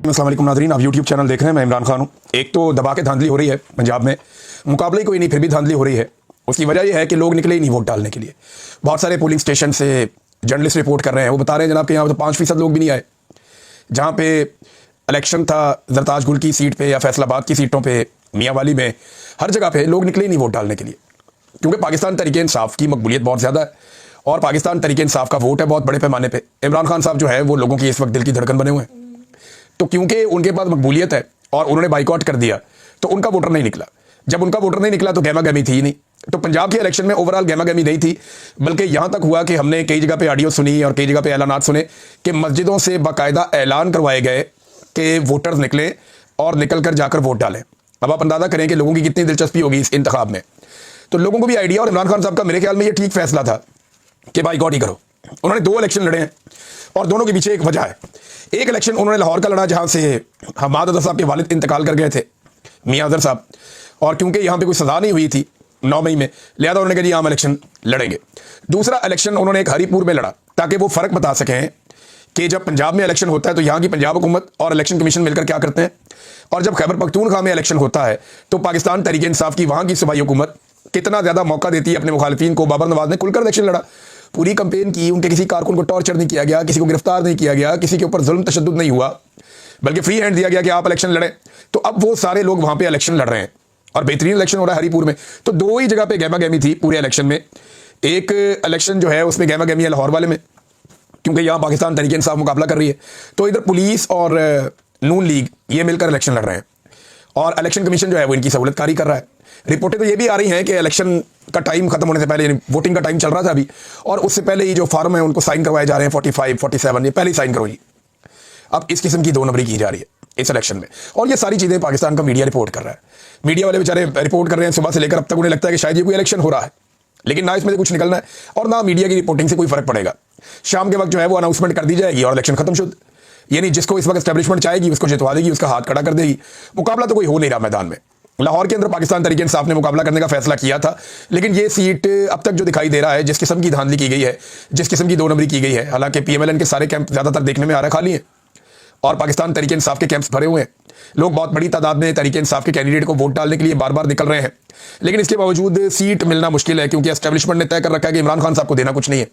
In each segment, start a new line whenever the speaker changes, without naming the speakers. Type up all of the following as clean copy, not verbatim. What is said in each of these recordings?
अस्सलाम वालेकुम नाज़रीन, आप यूट्यूब चैनल देख रहे हैं। मैं इमरान खान हूँ। एक तो दबा के धांधली हो रही है पंजाब में, मुकाबले ही कोई नहीं फिर भी धांधली हो रही है। उसकी वजह यह है कि लोग निकले ही नहीं वोट डालने के लिए। बहुत सारे पोलिंग स्टेशन से जर्नलिस्ट रिपोर्ट कर रहे हैं, वो बता रहे हैं जनाब कि यहाँ तो 5% लोग भी नहीं आए। जहाँ पे इलेक्शन था जरताज गुल की सीट पे या फैसलाबाद की सीटों पे, मियांवाली में, हर जगह पे लोग निकले ही नहीं वोट डालने के लिए, क्योंकि पाकिस्तान तरीके इंसाफ की मकबूलियत बहुत ज़्यादा है और पाकिस्तान तरीके इंसाफ का वोट है बहुत बड़े पैमाने पे। इमरान खान साहब जो है वो लोगों की इस वक्त दिल की धड़कन बने हुए हैं। तो क्योंकि उनके पास मकबूलियत है और उन्होंने बाइकआउट कर दिया तो उनका वोटर नहीं निकला। जब उनका वोटर नहीं निकला तो गहमा गहमी थी ही नहीं। तो पंजाब के इलेक्शन में ओवरऑल गहमा गहमी नहीं थी, बल्कि यहाँ तक हुआ कि हमने कई जगह पे ऑडियो सुनी और कई जगह पे ऐलानात सुने कि मस्जिदों से बाकायदा ऐलान करवाए गए कि वोटर्स निकलें और निकल कर जाकर वोट डालें। अब आप अंदाज़ा करें कि लोगों की कितनी दिलचस्पी होगी इस इंतखाब में। तो लोगों को भी आइडिया, और इमरान खान साहब का मेरे ख्याल में ये ठीक फैसला था कि बाइकआउट ही करो। उन्होंने 2 इलेक्शन लड़े हैं और दोनों के पीछे एक वजह है। एक इलेक्शन उन्होंने लाहौर का लड़ा जहां से हमाद अज़हर साहब के वालिद इंतकाल कर गए थे, मियां अज़हर साहब, और क्योंकि यहां पे कोई सज़ा नहीं हुई थी 9 मई में, लिहाजा उन्होंने कहा जी हम इलेक्शन लड़ेंगे। दूसरा इलेक्शन उन्होंने एक हरीपुर में लड़ा ताकि वो फ़र्क बता सकें कि जब पंजाब में इलेक्शन होता है तो यहाँ की पंजाब हुकूमत और इलेक्शन कमीशन मिलकर क्या करते हैं, और जब खैबर पख्तूनख्वा में इलेक्शन होता है तो पाकिस्तान तहरीक इंसाफ की वहाँ की सूबाई हुकूमत कितना ज़्यादा मौका देती है अपने मुखालिफिन को। बाबर नवाज ने खुलकर इलेक्शन लड़ा, पूरी कंपेन की, उनके किसी कारकुन को टॉर्चर नहीं किया गया, किसी को गिरफ्तार नहीं किया गया, किसी के ऊपर जुल्म तशद्दुद नहीं हुआ, बल्कि फ्री हैंड दिया गया कि आप इलेक्शन लड़ें। तो अब वो सारे लोग वहाँ पे इलेक्शन लड़ रहे हैं और बेहतरीन इलेक्शन हो रहा है हरीपुर में। तो 2 ही जगह पे गहमा गहमी थी पूरे इलेक्शन में। एक इलेक्शन जो है उसमें गहमा गहमी है लाहौर वाले में, क्योंकि यहाँ पाकिस्तान तहरीक इंसाफ मुकाबला कर रही है, तो इधर पुलिस और नून लीग ये मिलकर इलेक्शन लड़ रहे हैं और इलेक्शन कमीशन जो है वो इनकी सहूलतकारी कर रहा है। रिपोर्टें तो ये भी आ रही हैं कि इलेक्शन का टाइम खत्म होने से पहले, यानी वोटिंग का टाइम चल रहा था अभी, और उससे पहले ही जो फार्म है उनको साइन करवाए जा रहे हैं 45, 47, ये पहले ही साइन करो जी। अब इस किस्म की 2 नंबरी की जा रही है इस इलेक्शन में, और ये सारी चीज़ें पाकिस्तान का मीडिया रिपोर्ट कर रहा है। मीडिया वाले बेचारे रिपोर्ट कर रहे हैं सुबह से लेकर अब तक, उन्हें लगता है कि शायद ये कोई इलेक्शन हो रहा है, लेकिन ना इसमें से कुछ निकलना है और ना मीडिया की रिपोर्टिंग से कोई फर्क पड़ेगा। शाम के वक्त जो है वो अनाउंसमेंट कर दी जाएगी और इलेक्शन खत्म शुद्ध, यानी जिसको इस वक्त एस्टैब्लिशमेंट चाहेगी उसको जितवा देगी, उसका हाथ खड़ा कर देगी। मुकाबला तो कोई हो नहीं रहा मैदान में। लाहौर के अंदर पाकिस्तान तहरीक इंसाफ ने मुकाबला करने का फैसला किया था, लेकिन ये सीट अब तक जो दिखाई दे रहा है, जिस किस्म की धांधली की गई है, जिस किस्म की 2 नंबरी की गई है, हालांकि PMLN के सारे कैंप ज़्यादातर देखने में आ रहा खाली है और पाकिस्तान तहरीक इंसाफ के कैंप्स भरे हुए हैं। लोग बहुत बड़ी तादाद में तहरीक इंसाफ के कैंडिडेट को वोट डालने के लिए बार बार निकल रहे हैं, लेकिन इसके बावजूद सीट मिलना मुश्किल है, क्योंकि एस्टैब्लिशमेंट ने तय कर रखा है कि इमरान खान साहब को देना कुछ नहीं है।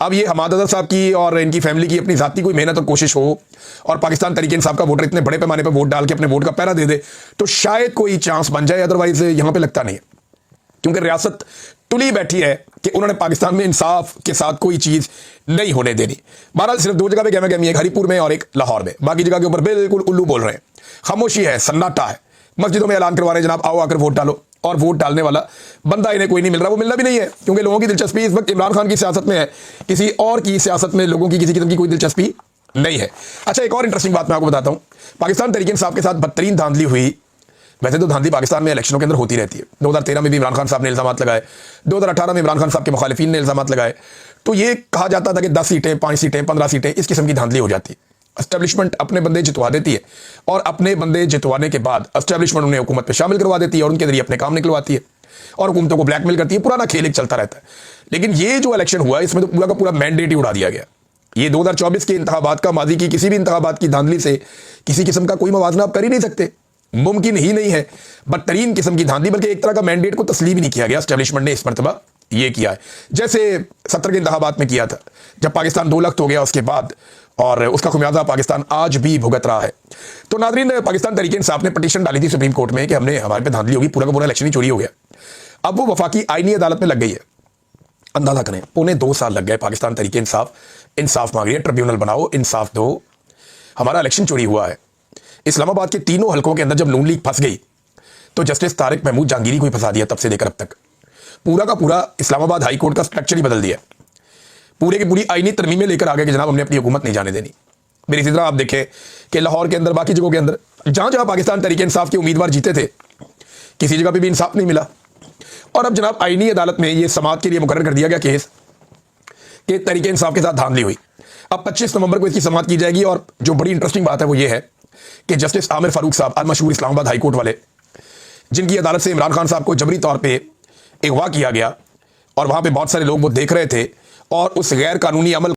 अब ये हमाद अज़हर साहब की और इनकी फैमिली की अपनी ज़ाती कोई मेहनत और कोशिश हो और पाकिस्तान तहरीक इंसाफ का वोटर इतने बड़े पैमाने पर वोट डाल के अपने वोट का पहरा दे दे तो शायद कोई चांस बन जाए, अदरवाइज यहाँ पे लगता नहीं है, क्योंकि रियासत तुली बैठी है कि उन्होंने पाकिस्तान में इंसाफ के साथ कोई चीज़ नहीं होने देनी। बहरहाल सिर्फ 2 जगह पे गहमा गहमी है, एक हरीपुर में और एक लाहौर में। बाकी जगह के ऊपर बिल्कुल उल्लू बोल रहे हैं, खामोशी है, सन्नाटा है। मस्जिदों में ऐलान करवा रहे हैं जनाब आओ आकर वोट डालो, और वोट डालने वाला बंदा इन्हें कोई नहीं मिल रहा। वो मिलना भी नहीं है, क्योंकि लोगों की दिलचस्पी इस वक्त इमरान खान की सियासत में है, किसी और की सियासत में लोगों की किसी किस्म की कोई दिलचस्पी नहीं है। अच्छा, एक और इंटरेस्टिंग बात मैं आपको बताता हूँ। पाकिस्तान तहरीक इंसाफ के साथ बदतरीन धांधली हुई। वैसे तो धांधली पाकिस्तान में इलेक्शनों के अंदर होती रहती है। 2013 में भी इमरान खान साहब ने इल्जाम लगाए, 2018 में इमरान खान साहब के मुखालिफिन ने इल्जाम लगाए। तो ये कहा जाता था कि 10 सीटें, 5 सीटें, 15 सीटें, इस किस्म की धांधली हो जाती है। एस्टैब्लिशमेंट अपने बंदे जितवा देती है और अपने बंदे जितवाने के बाद एस्टैब्लिशमेंट उन्हें हुकूमत पे शामिल करवा देती है और उनके जरिए अपने काम निकलवाती है और हुकूमतों को ब्लैकमेल करती है। पुराना खेल एक चलता रहता है। लेकिन ये जो इलेक्शन हुआ इसमें तो पूरा का पूरा मैंडेट ही उड़ा दिया गया। ये 2024 के इंतखाबात का माजी की किसी भी इंतखाबात की धांधली से किसी किस्म का कोई मवाजना आप कर ही नहीं सकते, मुमकिन ही नहीं है। बदतरीन किस्म की धांधली, बल्कि एक तरह का मैंडेट को तस्लीम ही नहीं किया गया एस्टैब्लिशमेंट ने इस मरतबा ये किया है, जैसे 17 के इंतखाबात में किया था जब पाकिस्तान 2 लाख हो गया उसके बाद, और उसका खुमियाजा पाकिस्तान आज भी भुगत रहा है। तो नाज़रीन, पाकिस्तान तहरीक इंसाफ ने पटिशन डाली थी सुप्रीम कोर्ट में कि हमने हमारे पे धांधली होगी, पूरा का पूरा इलेक्शन ही चोरी हो गया। अब वो वफाकी आईनी अदालत में लग गई है। अंदाजा करें, 2.25 साल लग गए पाकिस्तान तहरीक इंसाफ मांग रही है, ट्रिब्यूनल बनाओ, इंसाफ दो, हमारा इलेक्शन चोरी हुआ है। इस्लामाबाद के 3 हलकों के अंदर जब नून लीग फंस गई तो जस्टिस तारिक महमूद जहांगीरी को ही फंसा दिया। तब से लेकर अब तक पूरा का पूरा इस्लामाबाद हाई कोर्ट का स्ट्रक्चर ही बदल दिया। पूरे की पूरी आईनी तरमीमें लेकर आ गए कि जनाब हमने अपनी हुकूमत नहीं जाने देनी। मेरी इसी तरह आप देखें कि लाहौर के अंदर, बाकी जगहों के अंदर जहां जहां पाकिस्तान तहरीक इंसाफ के उम्मीदवार जीते थे, किसी जगह पर भी इंसाफ नहीं मिला। और अब जनाब आईनी अदालत में ये समाअत के लिए मुकर्रर कर दिया गया केस कि तहरीक इंसाफ के साथ धांधली हुई। अब 25 नवंबर को इसकी समाअत की जाएगी और जो बड़ी इंटरेस्टिंग बात है वो ये है कि जस्टिस आमिर फारूक साहब, आज मशहूर इस्लामाबाद हाई कोर्ट वाले, जिनकी अदालत से इमरान खान साहब को जबरी तौर पे अगवा किया गया और वहाँ पे बहुत सारे लोग वो देख रहे थे और उस गैर कानूनी अमल